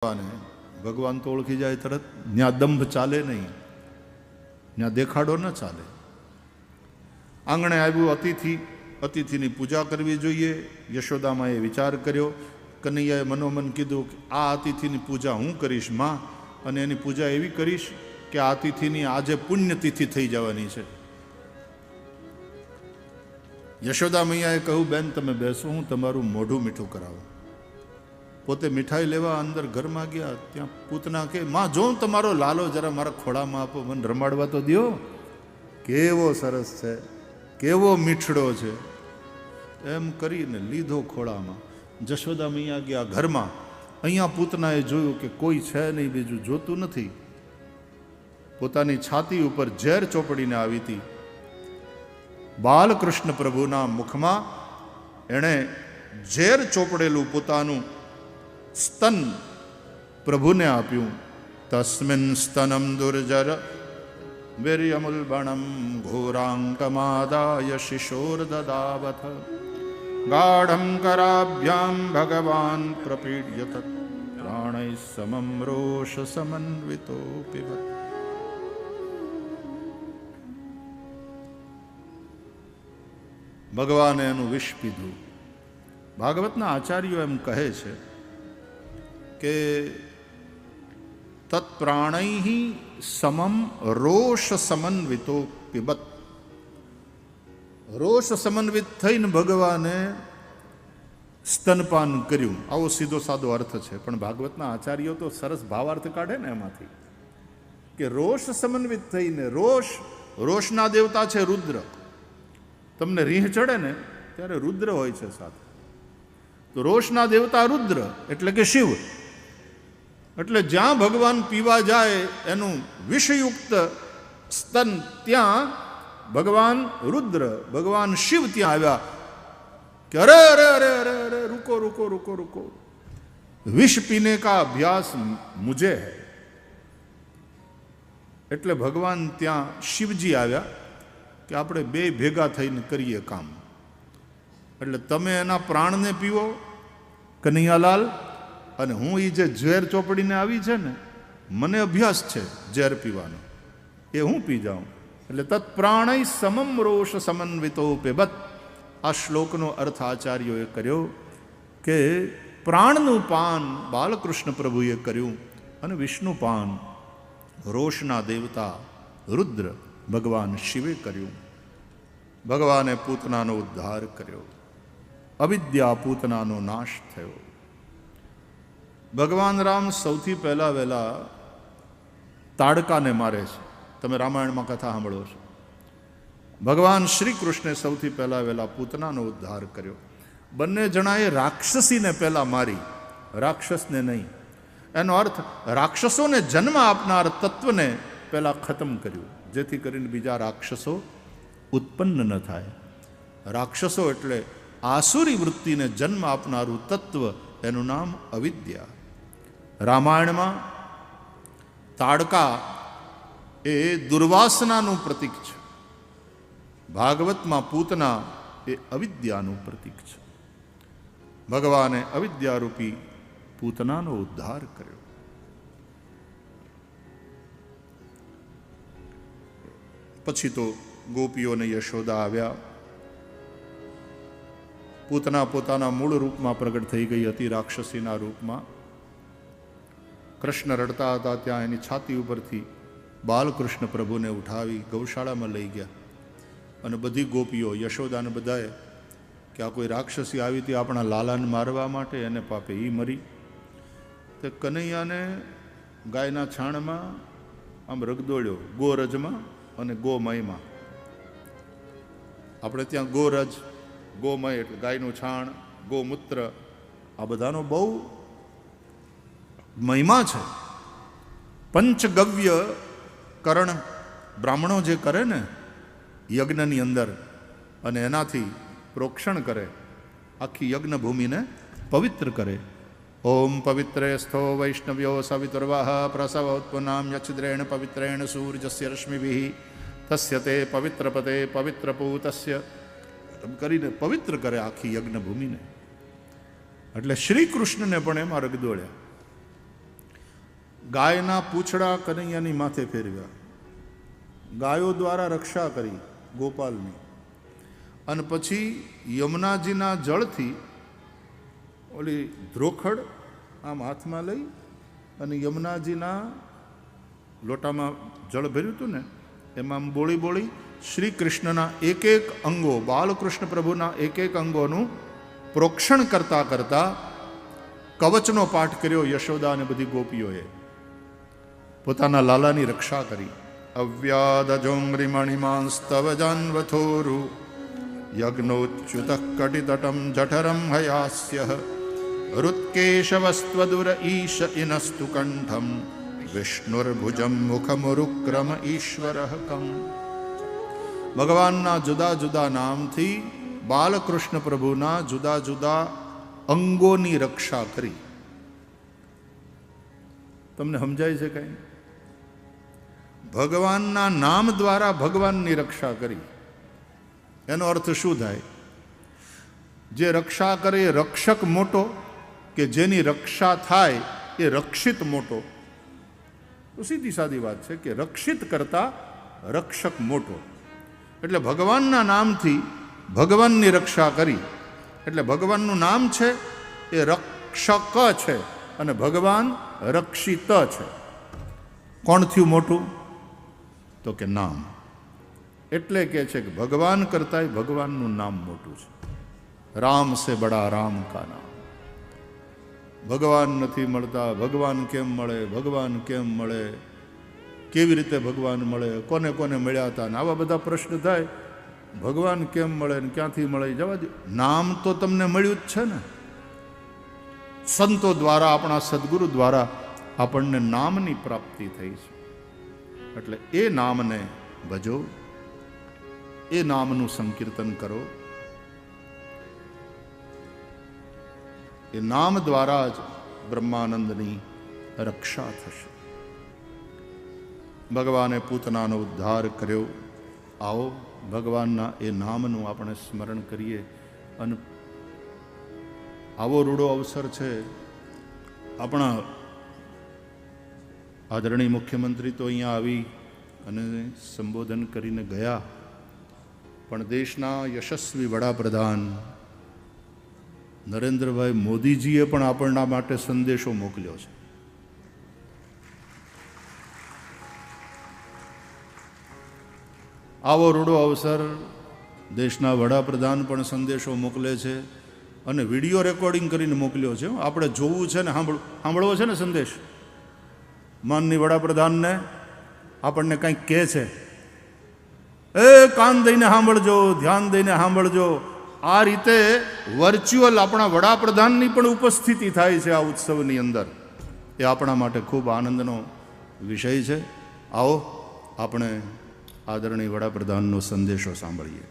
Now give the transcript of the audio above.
ભગવાન તો ઓળખી જાય તરત. ત્યાં દંભ ચાલે નહીં, ત્યાં દેખાડો ન ચાલે. આંગણે આવ્યું અતિથિ, અતિથિની પૂજા કરવી જોઈએ. યશોદામાએ વિચાર કર્યો. કનૈયાએ મનોમન કીધું કે આ અતિથિની પૂજા હું કરીશ માં, અને એની પૂજા એવી કરીશ કે આ અતિથિની આજે પુણ્યતિથિ થઈ જવાની છે. યશોદા મૈયાએ કહ્યું, બેન તમે બેસો, હું તમારું મોઢું મીઠું કરાવું. પોતે મીઠાઈ લેવા અંદર ઘરમાં ગયા. ત્યાં પૂતના કે માં જો તમારો લાલો જરા મારા ખોળામાં આપો, મને રમાડવા તો દો. કેવો સરસ છે, કેવો મીઠડો છે. એમ કરીને લીધો ખોળામાં. જશોદા મૈયા ગયા ઘરમાં. અહીંયા પૂતનાએ જોયું કે કોઈ છે નહીં, બીજું જોતું નથી. પોતાની છાતી ઉપર ઝેર ચોપડીને આવી હતી. બાલકૃષ્ણ પ્રભુના મુખમાં એણે ઝેર ચોપડેલું પોતાનું સ્તન પ્રભુને આપ્યું. તસ્મિન સ્તનમ દુર્જર વીર્યમુલ્બણમ ઘોરાંકમાદાય શિશોર દદાવથ ગાઢમ કરાભ્યામ ભગવાન પ્રપીડ્યત પ્રાણૈ સમમ રોષ સમન્વિતો પિબત. ભગવાને એનું વિષ પીધું. ભાગવતના આચાર્યો એમ કહે છે કે તત્પ્રાણૈ સમમ રોષ સમન્વિતો પિબત. રોષ સમન્વિત થઈને ભગવાને સ્તનપાન કર્યું. આવો સીધો સાદો અર્થ છે, પણ ભાગવતના આચાર્યો તો સરસ ભાવાર્થ કાઢે ને એમાંથી, કે રોષ સમન્વિત થઈને. રોષના દેવતા છે રુદ્ર. તમને રીહ ચડે ને ત્યારે રુદ્ર હોય છે સાથે. તો રોષના દેવતા રુદ્ર એટલે કે શિવ. એટલે જ્યાં ભગવાન પીવા જાય એનું વિષયુક્ત સ્તન, ત્યાં ભગવાન રુદ્ર, ભગવાન શિવ ત્યાં આવ્યા કે અરે અરે અરે અરે અરે રૂકો રૂકો રૂકો રૂકો, વિષ પીને કા અભ્યાસ મુझे है. એટલે ભગવાન ત્યાં શિવજી આવ્યા કે આપણે બે ભેગા થઈને કરીએ કામ. એટલે તમે એના પ્રાણને પીવો કનૈયાલાલ, અને હું એ જે ઝેર ચોપડીને આવી છે ને, મને અભ્યાસ છે ઝેર પીવાનો, એ હું પી જાઉં. એટલે તત્પ્રાણૈ સમમ રોષ સમન્વિતો પેબત. આ શ્લોકનો અર્થ આચાર્યોએ કર્યો કે પ્રાણનું પાન બાલકૃષ્ણ પ્રભુએ કર્યું, અને વિષ્ણુ પાન રોષના દેવતા રુદ્ર ભગવાન શિવે કર્યું. ભગવાને પૂતનાનો ઉદ્ધાર કર્યો. અવિદ્યા પૂતનાનો નાશ થયો. ભગવાન રામ સૌથી પહેલા વહેલા તાડકાને મારે છે. તમે રામાયણમાં કથા સાંભળો છો. ભગવાન શ્રી કૃષ્ણે સૌથી પહેલા વહેલા પૂતનાનો ઉદ્ધાર કર્યો. બંને જણાએ રાક્ષસીને પહેલા મારી, રાક્ષસને નહીં. એનો અર્થ રાક્ષસોને જન્મ આપનાર તત્વને પહેલા ખતમ કર્યું, જેથી કરીને બીજા રાક્ષસો ઉત્પન્ન ન થાય. રાક્ષસો એટલે આસુરી વૃત્તિને જન્મ આપનારું તત્વ, એનું નામ અવિદ્યા. રામાયણમાં તાડકા એ દુર્વાસનાનું પ્રતીક છે. ભાગવતમાં પૂતના એ અવિદ્યાનું પ્રતીક છે. ભગવાને અવિદ્યારૂપી પૂતનાનો ઉદ્ધાર કર્યો. પછી તો ગોપીઓને યશોદા આવ્યા. પૂતના પોતાના મૂળ રૂપમાં પ્રગટ થઈ ગઈ હતી, રાક્ષસીના રૂપમાં. કૃષ્ણ રડતા હતા ત્યાં એની છાતી ઉપરથી બાલકૃષ્ણ પ્રભુને ઉઠાવી ગૌશાળામાં લઈ ગયા. અને બધી ગોપીઓ, યશોદાને બધાએ કે આ કોઈ રાક્ષસી આવી હતી આપણા લાલાને મારવા માટે, એને પાપે એ મરી. તે કનૈયાને ગાયના છાણમાં આમ રગદોળ્યો, ગોરજમાં અને ગોમયમાં. આપણે ત્યાં ગોરજ, ગોમય એટલે ગાયનું છાણ, ગોમૂત્ર, આ બધાનો બહુ મહિમા છે. પંચગવ્ય કરણ બ્રાહ્મણો જે કરે ને યજ્ઞની અંદર, અને એનાથી પ્રોક્ષણ કરે, આખી યજ્ઞ ભૂમિને પવિત્ર કરે. ઓમ પવિત્રે સ્થો વૈષ્ણવ્યો સવિતુર્વાહ પ્રસવોત્પન્નામ યચ્છદ્રેણ પવિત્રેણ સૂર્યસ્ય રશ્મિભિઃ તસ્ય તે પવિત્રપતે પવિત્રપૂતસ્ય કરીને પવિત્ર કરે આખી યજ્ઞ ભૂમિને. એટલે શ્રી કૃષ્ણને પણ એમાં રગદોળ્યા. ગાયના પૂંછડા કનૈયાની માથે ફેરવ્યા, ગાયો દ્વારા રક્ષા કરી ગોપાલની, અને પછી યમુનાજીના જળથી ઓલી ધ્રોખડ આમ હાથમાં લઈ અને યમુનાજીના લોટામાં જળ ભર્યું હતું ને એમાં આમ બોળી બોળી શ્રી કૃષ્ણના એક એક અંગો, બાલકૃષ્ણ પ્રભુના એક એક અંગોનું પ્રોક્ષણ કરતા કરતા કવચનો પાઠ કર્યો. યશોદા અને બધી ગોપીઓએ પોતાના લાલાની રક્ષા કરી. અવ્યાદજોંગ્રિમણિમાંસ્તવ જાન્વથોરુ યજ્ઞોચ્યુત કટિતટમ જઠરમ હયાસ્ય રુત્કેશવસ્ત્વદુર ઈશ ઇનસ્તુ કંઠમ વિષ્ણુર્ભુજમ મુખમુરુક્રમ ઈશ્વર કમ. ભગવાનના જુદા જુદા નામથી બાલકૃષ્ણ પ્રભુના જુદા જુદા અંગોની રક્ષા કરી. તમને સમજાય છે કઈ? ભગવાનના નામ દ્વારા ભગવાનની રક્ષા કરી. એનો અર્થ શું થાય? જે રક્ષા કરે એ રક્ષક મોટો, કે જેની રક્ષા થાય એ રક્ષિત મોટો? તો સીધી સાદી વાત છે કે રક્ષિત કરતા રક્ષક મોટો. એટલે ભગવાનના નામથી ભગવાનની રક્ષા કરી. એટલે ભગવાનનું નામ છે એ રક્ષક છે અને ભગવાન રક્ષિત છે. કોણ થયું મોટું? તો કે નામ. એટલે કે છે કે ભગવાન કરતાંય ભગવાનનું નામ મોટું છે. રામ સે બડા રામ કા નામ. ભગવાન નથી મળતા, ભગવાન કેમ મળે, ભગવાન કેમ મળે, કેવી રીતે ભગવાન મળે, કોને કોને મળ્યા હતા, આવા બધા પ્રશ્ન થાય. ભગવાન કેમ મળે ને ક્યાંથી મળે જવા દો. નામ તો તમને મળ્યું જ છે ને. સંતો દ્વારા, આપણા સદગુરુ દ્વારા આપણને નામની પ્રાપ્તિ થઈ છે. એટલે એ નામને ભજો, એ નામનું સંકીર્તન કરો. એ નામ દ્વારા જ બ્રહ્માનંદની રક્ષા થશે. ભગવાને પૂતનાનો ઉદ્ધાર કર્યો. આવો ભગવાનના એ નામનું આપણે સ્મરણ કરીએ. અને આવો રૂડો અવસર છે. આપણા આદરણીય મુખ્યમંત્રી તો અહીંયા આવી અને સંબોધન કરીને ગયા, પણ દેશના યશસ્વી વડાપ્રધાન નરેન્દ્રભાઈ મોદીજીએ પણ આપણના માટે સંદેશો મોકલ્યો છે. આવો રૂડો અવસર, દેશના વડાપ્રધાન પણ સંદેશો મોકલે છે અને વિડીયો રેકોર્ડિંગ કરીને મોકલ્યો છે. આપણે જોવું છે ને સાંભળવો છે ને સંદેશ. માનની વડાપ્રધાનને આપણને કંઈક કહે છે, એ કાન દઈને સાંભળજો, ધ્યાન દઈને સાંભળજો. આ રીતે વર્ચ્યુઅલ આપણા વડાપ્રધાનની પણ ઉપસ્થિતિ થાય છે આ ઉત્સવની અંદર. એ આપણા માટે ખૂબ આનંદનો વિષય છે. આવો આપણે આદરણીય વડાપ્રધાનનો સંદેશો સાંભળીએ.